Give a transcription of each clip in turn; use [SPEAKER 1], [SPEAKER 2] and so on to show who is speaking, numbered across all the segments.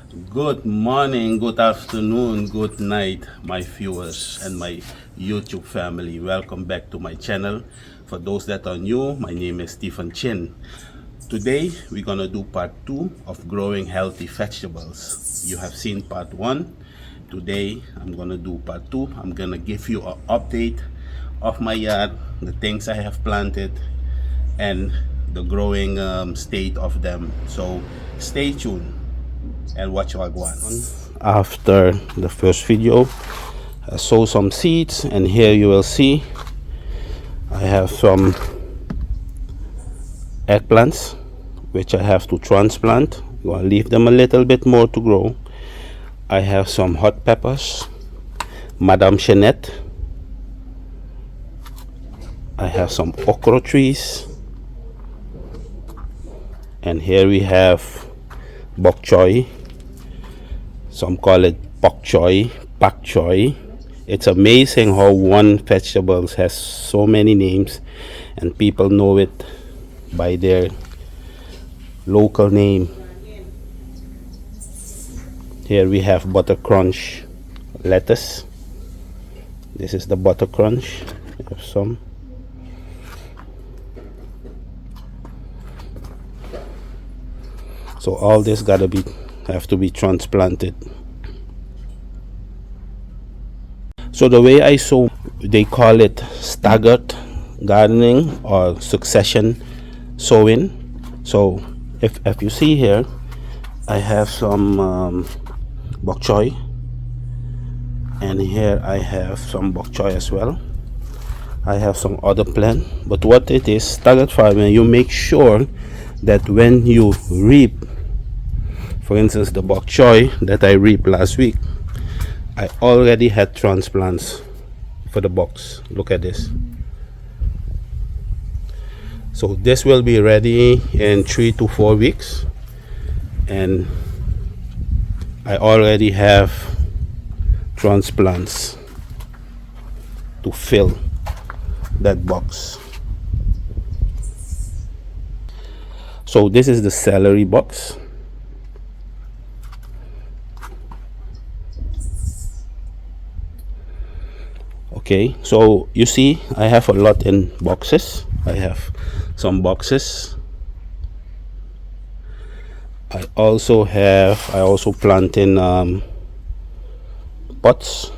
[SPEAKER 1] Good morning, good afternoon, good night, my viewers and my YouTube family. Welcome back to my channel. For those that are new, my name is Stephen Chin. Today, we're gonna do part 2 of growing healthy vegetables. You have seen part 1. Today, I'm gonna do part 2. I'm gonna give you an update of my yard, the things I have planted, and the growing state of them. So stay tuned and watch Wagwan. After the first video, I sow some seeds, and here you will see I have some eggplants which I have to transplant. I'm going to leave them a little bit more to grow. I have some hot peppers, Madame Chanette. I have some okra trees, and here we have bok choy. Some call it bok choy, pak choy. It's amazing how one vegetable has so many names and people know it by their local name. Here we have butter crunch lettuce. This is the butter crunch. We have some. So all this have to be transplanted. So the way I sow, they call it staggered gardening or succession sowing. So if you see here, I have some bok choy, and here I have some bok choy as well. I have some other plant, but what it is, staggered farming, you make sure that when you reap, for instance the bok choy that I reaped last week, I already had transplants for the box. Look at this. So this will be ready in 3 to 4 weeks, and I already have transplants to fill that box. So this is the celery box. Okay, so you see I have a lot in boxes. I have some boxes. I also plant in pots.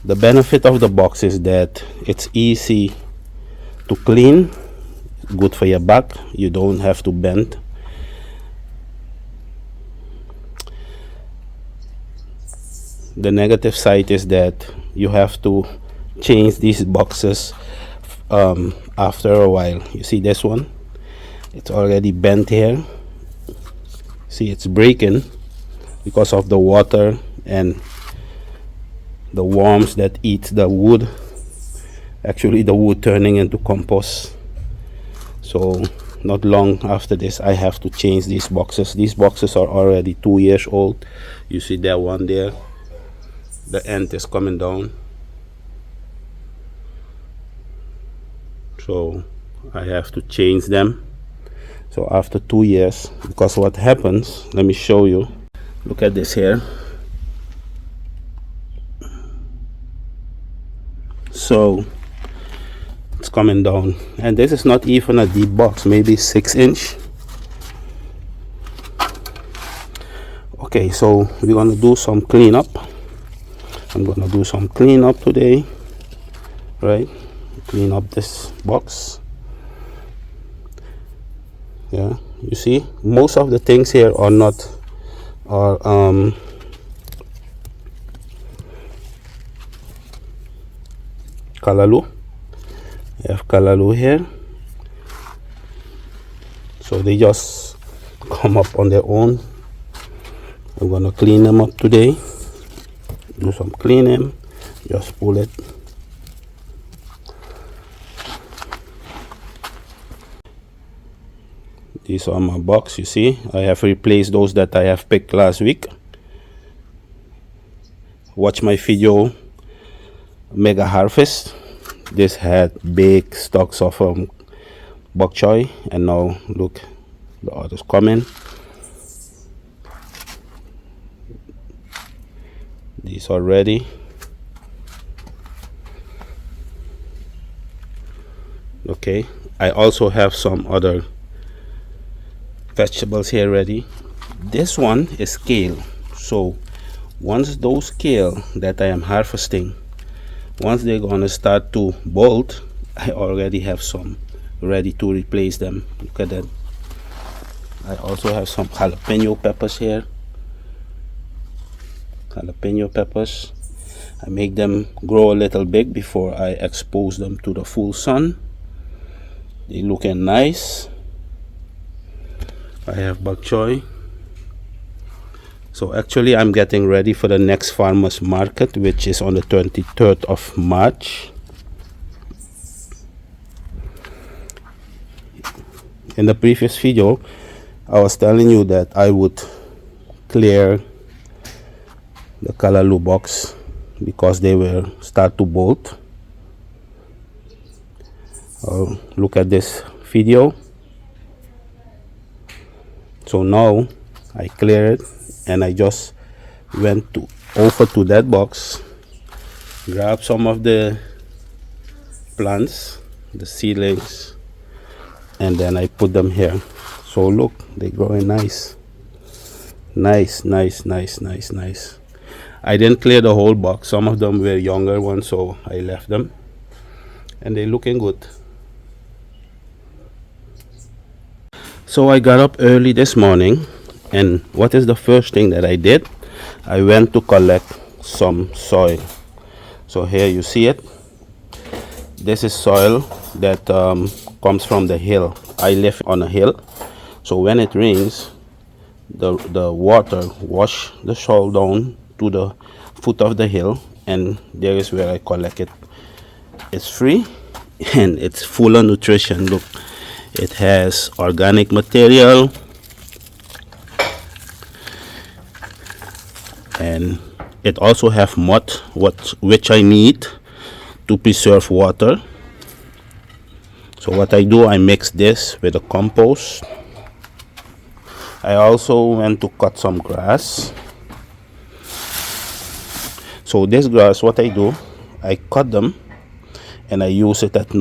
[SPEAKER 1] The benefit of the box is that it's easy to clean, good for your back, you don't have to bend. The negative side is that you have to change these boxes after a while. You see this one, it's already bent here. See, it's breaking because of the water and the worms that eat the wood, actually the wood turning into compost. So not long after this I have to change these boxes. These boxes are already 2 years old. You see that one there, the end is coming down. So I have to change them. So after 2 years, because what happens, let me show you. Look at this here. So it's coming down, and this is not even a deep box, maybe 6-inch. Okay, so we're gonna do some cleanup. I'm gonna do some cleanup today, right? Clean up this box. Yeah, you see most of the things here are callaloo. You have callaloo here, so they just come up on their own. I'm gonna clean them up today, do some cleaning, just pull it. These are my box. You see I have replaced those that I have picked last week. Watch my video Mega Harvest. This had big stocks of bok choy, and now look, the others coming. These are ready. Okay, I also have some other vegetables here ready. This one is kale. So once those kale that I am harvesting, once they're gonna start to bolt, I already have some ready to replace them. Look at that. I also have some jalapeno peppers here. Jalapeno peppers. I make them grow a little big before I expose them to the full sun. They looking nice. I have bok choy. So actually I'm getting ready for the next farmers market, which is on the 23rd of March. In the previous video I was telling you that I would clear the callaloo box because they will start to bolt. Look at this video. So now I clear it, and I just went over to that box, grab some of the plants, the seedlings, and then I put them here. So look, they're growing nice. Nice. I didn't clear the whole box. Some of them were younger ones, so I left them, and they're looking good. So I got up early this morning, and what is the first thing that I did? I went to collect some soil. So here you see it. This is soil that comes from the hill. I live on a hill, so when it rains, the water wash the soil down to the foot of the hill, and there is where I collect it. It's free and it's full of nutrition. Look, it has organic material, and it also have mud, which I need to preserve water. So what I do, I mix this with the compost. I also went to cut some grass. So this grass, what I do, I cut them and I use it as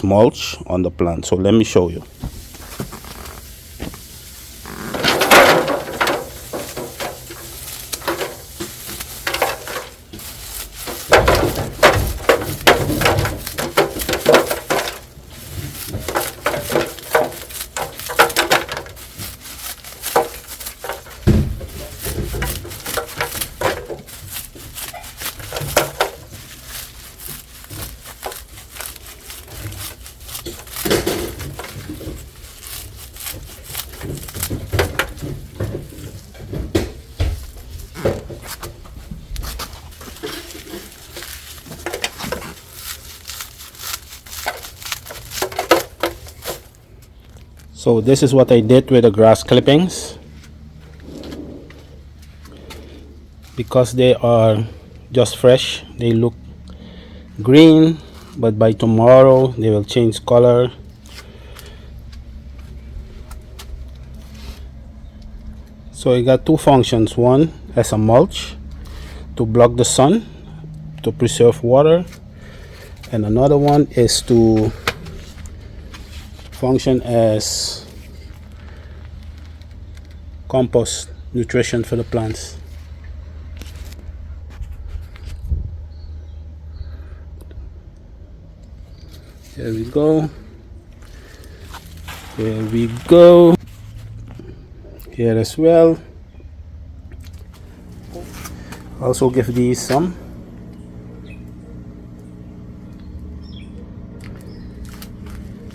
[SPEAKER 1] mulch on the plant. So let me show you. So this is what I did with the grass clippings. Because they are just fresh, they look green, but by tomorrow they will change color. So I got two functions. One as a mulch to block the sun, to preserve water, and another one is to function as compost, nutrition for the plants. Here we go. Here we go. Here as well. Also give these some.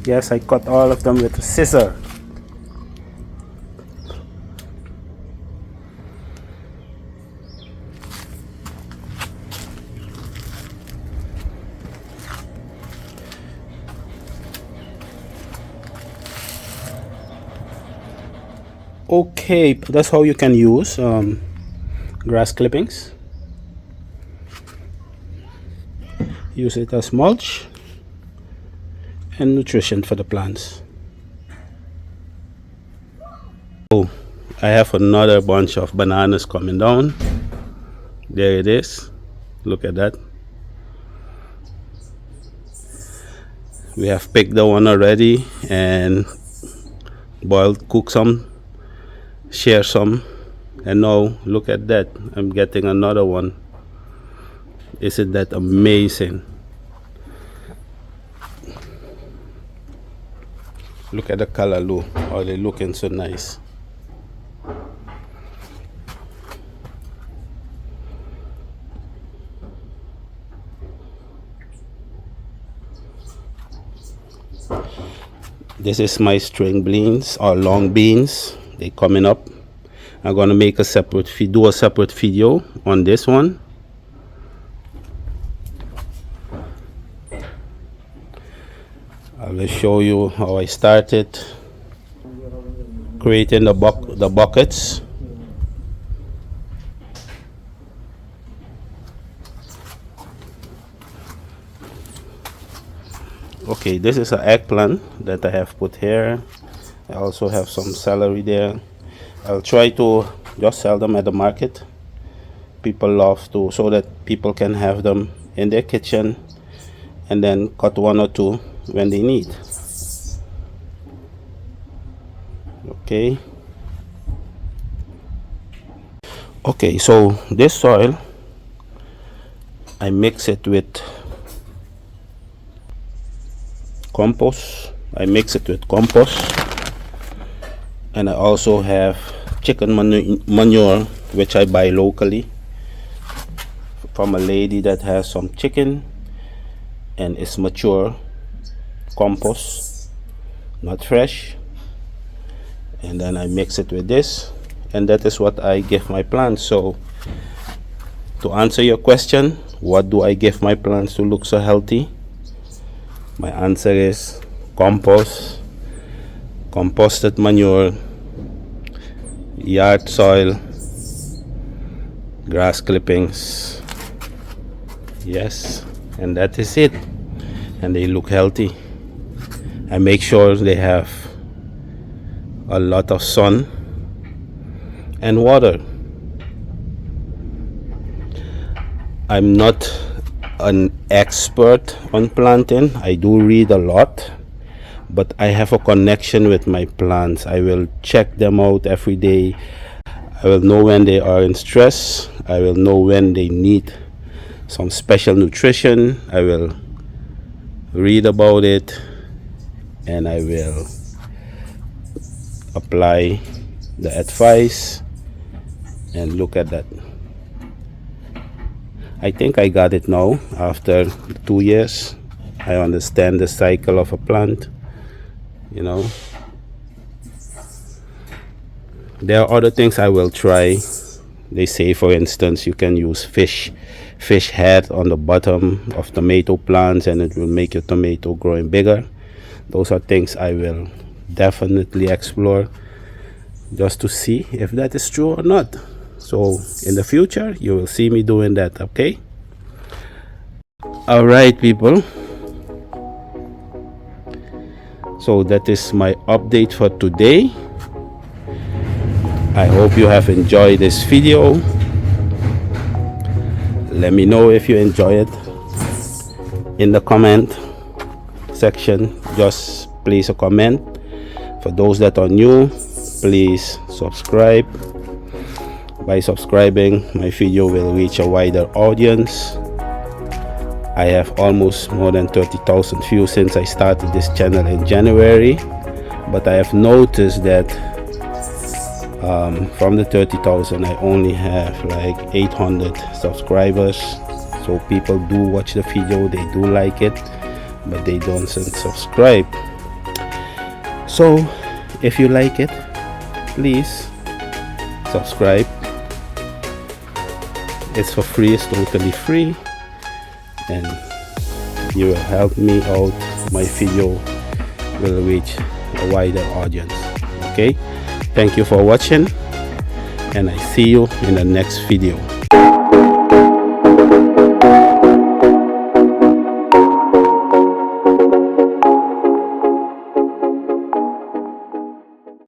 [SPEAKER 1] Yes, I cut all of them with a scissor. Okay, that's how you can use grass clippings. Use it as mulch and nutrition for the plants. Oh, I have another bunch of bananas coming down. There it is. Look at that. We have picked the one already and boiled, cook some, share some, and now look at that. I'm getting another one. Isn't that amazing? Look at the color, look. Oh, they're looking so nice. This is my string beans or long beans. They coming up. I'm gonna make a separate video on this one. I will show you how I started creating the buckets. Okay, this is an eggplant that I have put here. I also have some celery there. I'll try to just sell them at the market. People love to, so that people can have them in their kitchen and then cut one or two when they need. Okay. Okay, so this soil, I mix it with compost. And I also have chicken manure, which I buy locally from a lady that has some chicken, and it's mature compost, not fresh. And then I mix it with this, and that is what I give my plants. So to answer your question, what do I give my plants to look so healthy? My answer is compost, composted manure, yard soil, grass clippings. Yes, and that is it. And they look healthy. I make sure they have a lot of sun and water. I'm not an expert on planting. I do read a lot, but I have a connection with my plants. I will check them out every day. I will know when they are in stress. I will know when they need some special nutrition. I will read about it, and I will apply the advice. And look at that. I think I got it now. After 2 years, I understand the cycle of a plant. You know, there are other things I will try. They say, for instance, you can use fish head on the bottom of tomato plants, and it will make your tomato growing bigger. Those are things I will definitely explore, just to see if that is true or not. So in the future, you will see me doing that. Okay. All right, people. So that is my update for today. I hope you have enjoyed this video. Let me know if you enjoy it in the comment section. Just place a comment. For those that are new, please subscribe. By subscribing, my video will reach a wider audience. I have almost more than 30,000 views since I started this channel in January, but I have noticed that from the 30,000 I only have like 800 subscribers. So people do watch the video, they do like it, but they don't subscribe. So if you like it, please subscribe. It's for free, it's totally free, and you will help me out. My video will reach a wider audience. Okay, thank you for watching, and I see you in the next video.